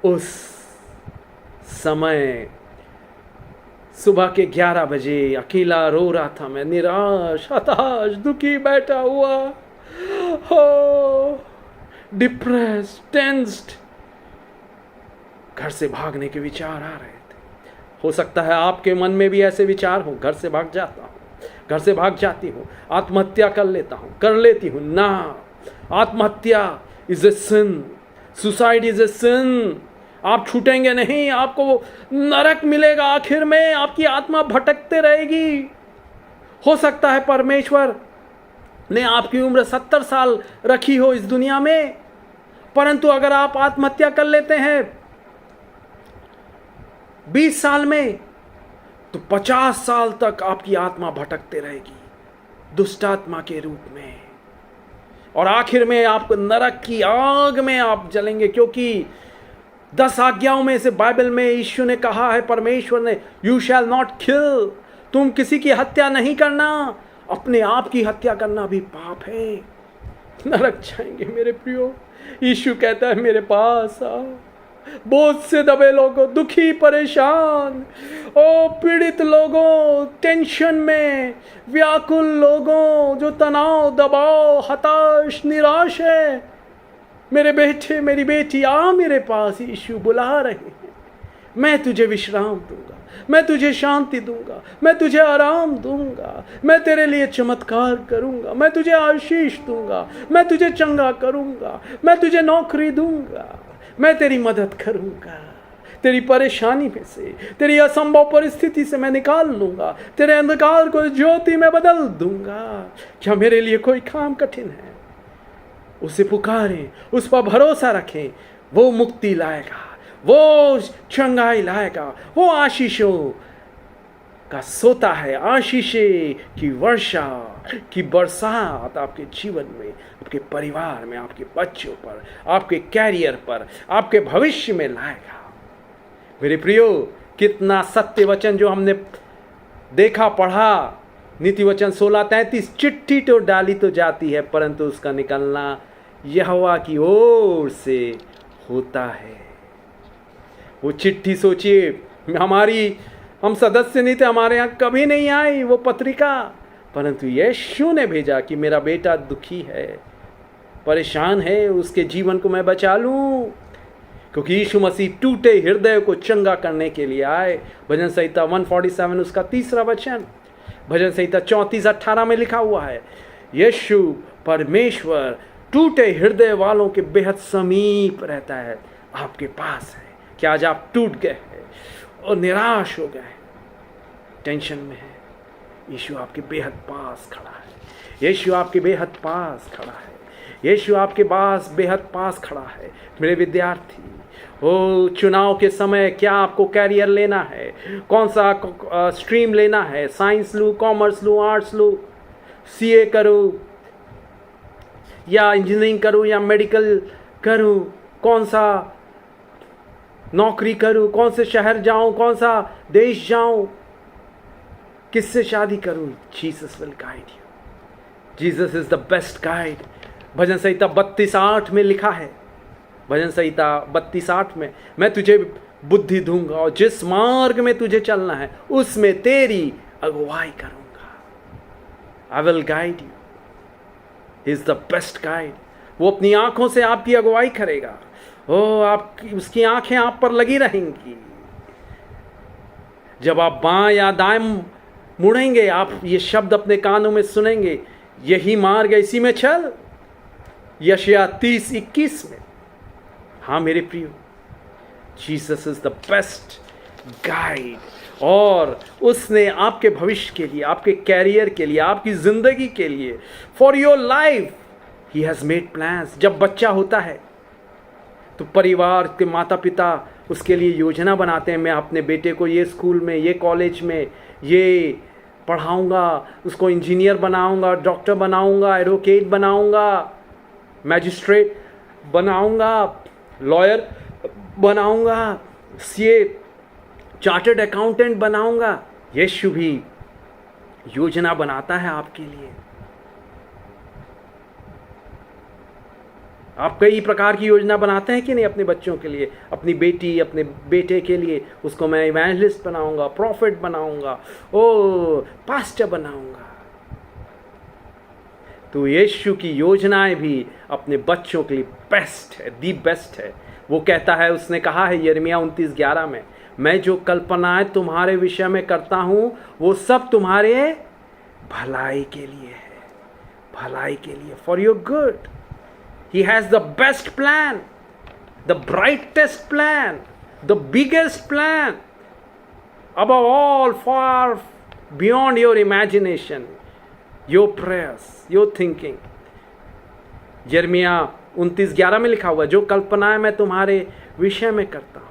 उस समय सुबह के 11 बजे अकेला रो रहा था मैं, निराश, हताश, दुखी बैठा हुआ, हो डिप्रेस्ड, टेंस्ड। घर से भागने के विचार आ रहे थे। हो सकता है आपके मन में भी ऐसे विचार हो, घर से भाग जाता हूं, घर से भाग जाती हूं, आत्महत्या कर लेता हूं, कर लेती हूं। ना, आत्महत्या is a sin, suicide is a sin. आप छूटेंगे नहीं, आपको वो नरक मिलेगा, आखिर में आपकी आत्मा भटकते रहेगी। हो सकता है परमेश्वर ने आपकी उम्र 70 साल रखी हो इस दुनिया में, परंतु अगर आप आत्महत्या कर लेते हैं 20 साल में, तो 50 साल तक आपकी आत्मा भटकते रहेगी दुष्ट आत्मा के रूप में, और आखिर में आपको नरक की आग में आप जलेंगे। क्योंकि 10 आज्ञाओं में से बाइबल में यीशु ने कहा है, परमेश्वर ने, यू शैल नॉट किल, तुम किसी की हत्या नहीं करना, अपने आप की हत्या करना भी पाप है, नरक जाएंगे मेरे प्रियो। यीशु कहता है मेरे पास आओ, बोझ से दबे लोगों, दुखी परेशान, ओ पीड़ित लोगों, टेंशन में व्याकुल लोगों, जो तनाव, दबाव, हताश, निराश है, मेरे बेटे, मेरी बेटी, आ मेरे पास। यीशु बुला रहे हैं, मैं तुझे विश्राम दूंगा, मैं तुझे शांति दूंगा, मैं तुझे आराम दूंगा, मैं तेरे लिए चमत्कार करूंगा, मैं तुझे आशीष दूंगा, मैं तुझे चंगा करूंगा, मैं तुझे नौकरी दूंगा, मैं तेरी मदद करूंगा, तेरी परेशानी में से, तेरी असंभव परिस्थिति से मैं निकाल लूंगा, तेरे अंधकार को ज्योति में बदल दूंगा। क्या मेरे लिए कोई काम कठिन है? उसे पुकारें, उस पर भरोसा रखें, वो मुक्ति लाएगा, वो चंगाई लाएगा, वो आशीषों का सोता है, आशीषें की वर्षा की बरसात आपके जीवन में, आपके परिवार में, आपके बच्चों पर, आपके कैरियर पर, आपके भविष्य में लाएगा। मेरे प्रियो, कितना सत्य वचन जो हमने देखा, पढ़ा, नीति वचन 16:33, चिट्ठी तो डाली तो जाती है, परंतु उसका निकलना यहोवा की ओर से होता है। वो चिट्ठी सोचिए, हम सदस्य नहीं थे, हमारे यहाँ कभी नहीं आई वो पत्रिका, परंतु यीशु ने भेजा कि मेरा बेटा दुखी है, परेशान है, उसके जीवन को मैं बचा लूं। क्योंकि यीशु मसीह टूटे हृदय को चंगा करने के लिए आए। भजन संहिता 147 उसका 3रा वचन, भजन संहिता 34:18 में लिखा हुआ है, यीशु परमेश्वर टूटे हृदय वालों के बेहद समीप रहता है, आपके पास है। क्या आज आप टूट गए हैं और निराश हो गए हैं, टेंशन में है? यीशु आपके बेहद पास खड़ा है, यीशु आपके बेहद पास खड़ा है, यीशु आपके पास बेहद पास खड़ा है। मेरे विद्यार्थी, ओ चुनाव के समय क्या आपको कैरियर लेना है, कौन सा स्ट्रीम लेना है, साइंस लूँ, कॉमर्स लूँ, आर्ट्स लूँ, सीए करूँ या इंजीनियरिंग करूँ या मेडिकल करूँ, कौन सा नौकरी करूँ, कौन से शहर जाऊँ, कौन सा देश जाऊँ, किससे शादी करूँ? Jesus will guide you, Jesus is the best guide. भजन संहिता 32:8 में लिखा है, भजन संहिता 32:8 में, मैं तुझे बुद्धि दूंगा और जिस मार्ग में तुझे चलना है उसमें तेरी अगुवाई करूंगा। I will guide you, he is the best guide. वो अपनी आंखों से आपकी अगुवाई करेगा, आपकी उसकी आंखें आप पर लगी रहेंगी। जब आप बाएं या दाएं मुड़ेंगे, आप ये शब्द अपने कानों में सुनेंगे, यही मार्ग है, इसी में चल। यशायाह 30:21 में। हाँ मेरे प्रियो, Jesus is the best guide, और उसने आपके भविष्य के लिए, आपके कैरियर के लिए, आपकी जिंदगी के लिए, for your life he has made plans. जब बच्चा होता है तो परिवार के माता पिता उसके लिए योजना बनाते हैं, मैं अपने बेटे को ये स्कूल में, ये कॉलेज में ये पढ़ाऊंगा, उसको इंजीनियर बनाऊंगा, डॉक्टर बनाऊंगा, एडवोकेट बनाऊंगा, मैजिस्ट्रेट बनाऊंगा, लॉयर बनाऊंगा, सीए, चार्टर्ड अकाउंटेंट बनाऊंगा। यीशु भी योजना बनाता है आपके लिए। आप कई प्रकार की योजना बनाते हैं कि नहीं अपने बच्चों के लिए, अपनी बेटी, अपने बेटे के लिए, उसको मैं इवेंजलिस्ट बनाऊंगा, प्रॉफिट बनाऊंगा, ओ पास्टर बनाऊंगा। तो यीशु की योजनाएं भी अपने बच्चों के लिए बेस्ट है, दी बेस्ट है। वो कहता है, उसने कहा है यिर्मयाह 29:11 में, मैं जो कल्पनाएं तुम्हारे विषय में करता हूं वो सब तुम्हारे भलाई के लिए है, भलाई के लिए, for your good. He has the best plan, the brightest plan, the biggest plan, above all, far beyond your imagination, your prayers, your thinking. यिर्मयाह 29:11 में लिखा हुआ, जो कल्पनाएं मैं तुम्हारे विषय में करता हूँ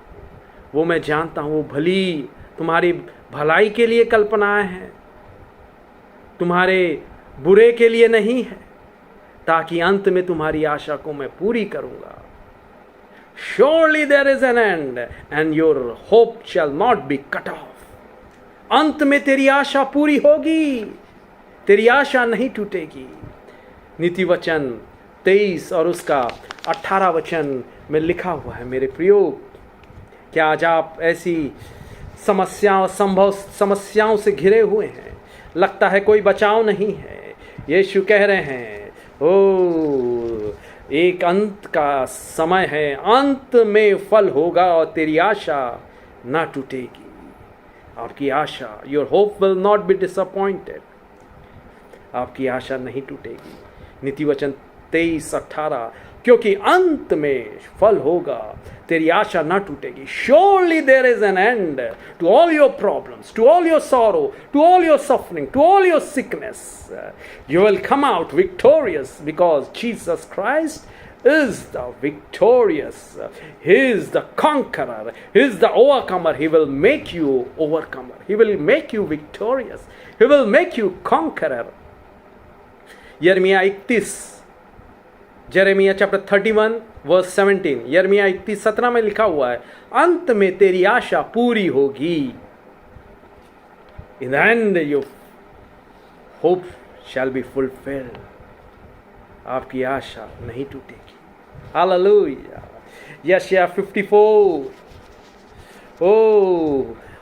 वो मैं जानता हूँ, वो भली, तुम्हारी भलाई के लिए कल्पनाएं हैं, तुम्हारे बुरे के लिए नहीं है, ताकि अंत में तुम्हारी आशा को मैं पूरी करूंगा। Surely there is an end and your hope shall not be cut off. अंत में तेरी आशा पूरी होगी, तेरी आशा नहीं टूटेगी। नीति वचन 23 और उसका 18 वचन में लिखा हुआ है, मेरे प्रियो, क्या आज आप ऐसी समस्याओं, संभव समस्याओं से घिरे हुए हैं, लगता है कोई बचाव नहीं है? यीशु कह रहे हैं, ओ एक अंत का समय है, अंत में फल होगा और तेरी आशा ना टूटेगी। आपकी आशा, your hope will not be disappointed, आपकी आशा नहीं टूटेगी। नीति वचन 23:18, क्योंकि अंत में फल होगा, तेरी आशा ना टूटेगी। Surely there is an end to all your problems, to all your sorrow, to all your suffering, to all your sickness. You will come out victorious because Jesus Christ is the victorious. He is the conqueror. He is the overcomer. He will make you overcomer. He will make you victorious. He will make you conqueror. यिर्मयाह 31, Jeremiah chapter 31 verse 17, यिर्मयाह 31:17 में लिखा हुआ है, अंत में तेरी आशा पूरी होगी। In the end your hope shall be fulfilled, आपकी आशा नहीं टूटेगी। हालेलुया। यशायाह 54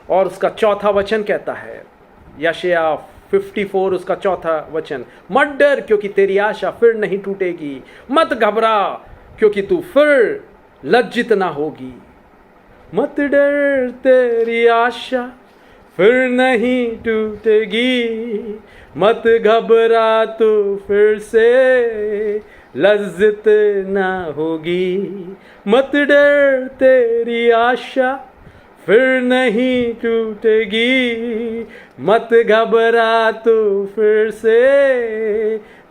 और उसका 4था वचन कहता है, यशायाह 54 उसका 4था वचन, मत डर क्योंकि तेरी आशा फिर नहीं टूटेगी, मत घबरा क्योंकि तू फिर लज्जित ना होगी। मत डर तेरी आशा फिर नहीं टूटेगी, मत घबरा तू फिर से लज्जित ना होगी। मत डर तेरी आशा फिर नहीं टूटेगी, मत घबरा तो फिर से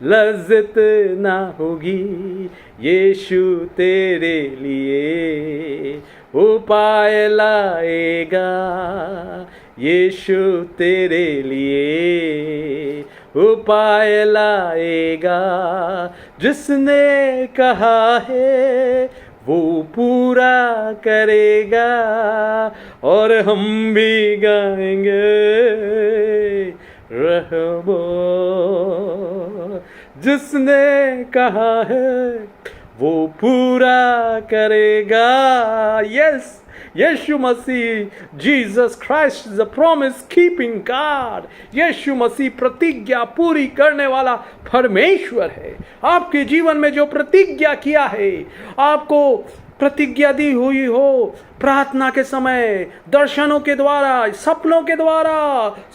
लज्जत ना होगी। यीशु तेरे लिए उपाय लाएगा, यीशु तेरे लिए उपाय लाएगा। जिसने कहा है वो पूरा करेगा, और हम भी गाएंगे रहमो। जिसने कहा है वो पूरा करेगा। Yes, Yeshu Masih, Jesus Christ is a promise keeping God. Yeshu Masih प्रतिज्ञा पूरी करने वाला परमेश्वर है। आपके जीवन में जो प्रतिज्ञा किया है, आपको प्रतिज्ञा दी हुई हो, प्रार्थना के समय, दर्शनों के द्वारा, सपनों के द्वारा,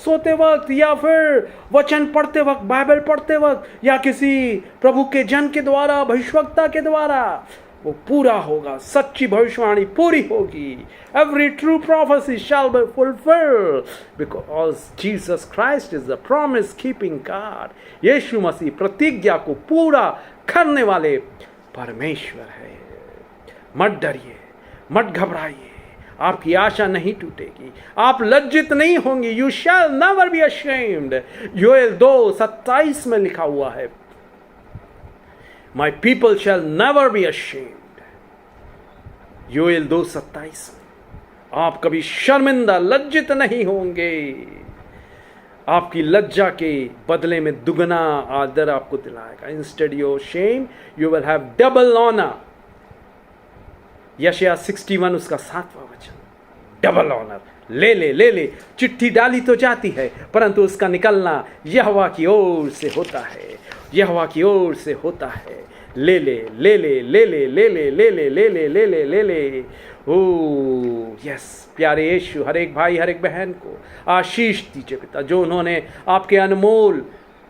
सोते वक्त, या फिर वचन पढ़ते वक्त, बाइबल पढ़ते वक्त, या किसी प्रभु के जन के द्वारा, भविष्यवक्ता के द्वारा, वो पूरा होगा। सच्ची भविष्यवाणी पूरी होगी। Every true prophecy shall be fulfilled because Jesus Christ is the promise keeping God. यीशु मसीह प्रतिज्ञा को पूरा करने वाले परमेश्वर है। मत डरिए, मत घबराइए, आपकी आशा नहीं टूटेगी, आप लज्जित नहीं होंगे। You shall never be ashamed. योएल 2:27 में लिखा हुआ है, my people shall never be ashamed. योएल 2:27 में आप कभी शर्मिंदा लज्जित नहीं होंगे। आपकी लज्जा के बदले में दुगना आदर आपको दिलाएगा। Instead your shame you will have double honour. यशायाह 61 उसका 7वां वचन, डबल ऑनर। ले ले ले ले, चिट्ठी डाली तो जाती है परंतु उसका निकलना यहोवा की ओर से होता है, यहोवा की ओर से होता है। ले ले ले ले ले ले ले ले ले ले ले ले ले ले ले ले। ओ यस प्यारे यीशु, हर एक भाई हर एक बहन को आशीष दीजिए पिता, जो उन्होंने आपके अनमोल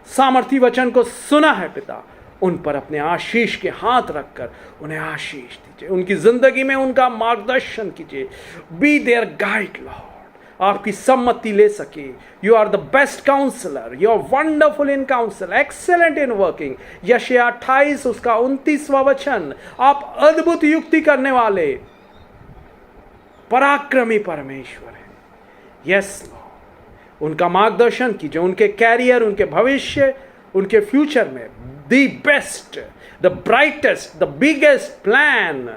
सामर्थी वचन को सुना है पिता, उन पर अपने आशीष के हाथ रखकर उन्हें आशीष दीजिए, उनकी जिंदगी में उनका मार्गदर्शन कीजिए। बी देयर गाइड लॉर्ड, आपकी सम्मति ले सके। You are the best counsellor, you are wonderful in counsel, excellent in working. यशायाह 28 उसका 29वां वचन, आप अद्भुत युक्ति करने वाले पराक्रमी परमेश्वर हैं। यस लॉर्ड, उनका मार्गदर्शन कीजिए, उनके कैरियर, उनके भविष्य, उनके फ्यूचर में the best, the brightest, the biggest plan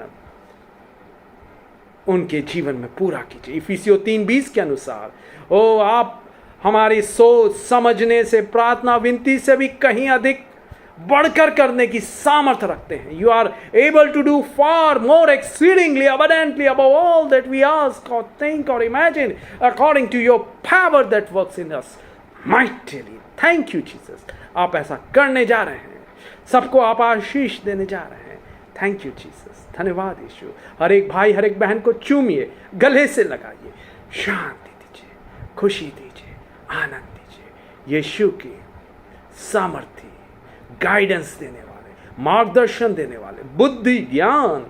उनके जीवन में पूरा कीजिए। इफिसियों 3:20 के अनुसार ओ आप हमारी सोच समझने से, प्रार्थना विनती से भी कहीं अधिक बढ़कर करने की सामर्थ्य रखते हैं। You are able to do far more exceedingly abundantly above all that we ask और थिंक और imagine according to your power that works in us mightily. Thank you Jesus, आप ऐसा करने जा रहे हैं, सबको आप आशीष देने जा रहे हैं। थैंक यू जीसस, धन्यवाद यीशु। हर एक भाई हर एक बहन को चूमिए, गले से लगाइए, शांति दीजिए, खुशी दीजिए, आनंद दीजिए। यीशु की सामर्थ्य, गाइडेंस देने वाले, मार्गदर्शन देने वाले, बुद्धि, ज्ञान,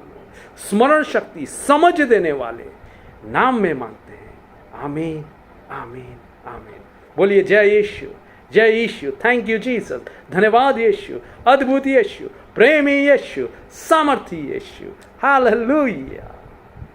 स्मरण शक्ति, समझ देने वाले नाम में मांगते हैं। आमीन आमीन आमीन। बोलिए जय यीशु, जय यीशु। थैंक यू जीसस, धन्यवाद यीशु, अद्भुत यीशु, प्रेमी यीशु, सामर्थी यीशु। हालेलुया।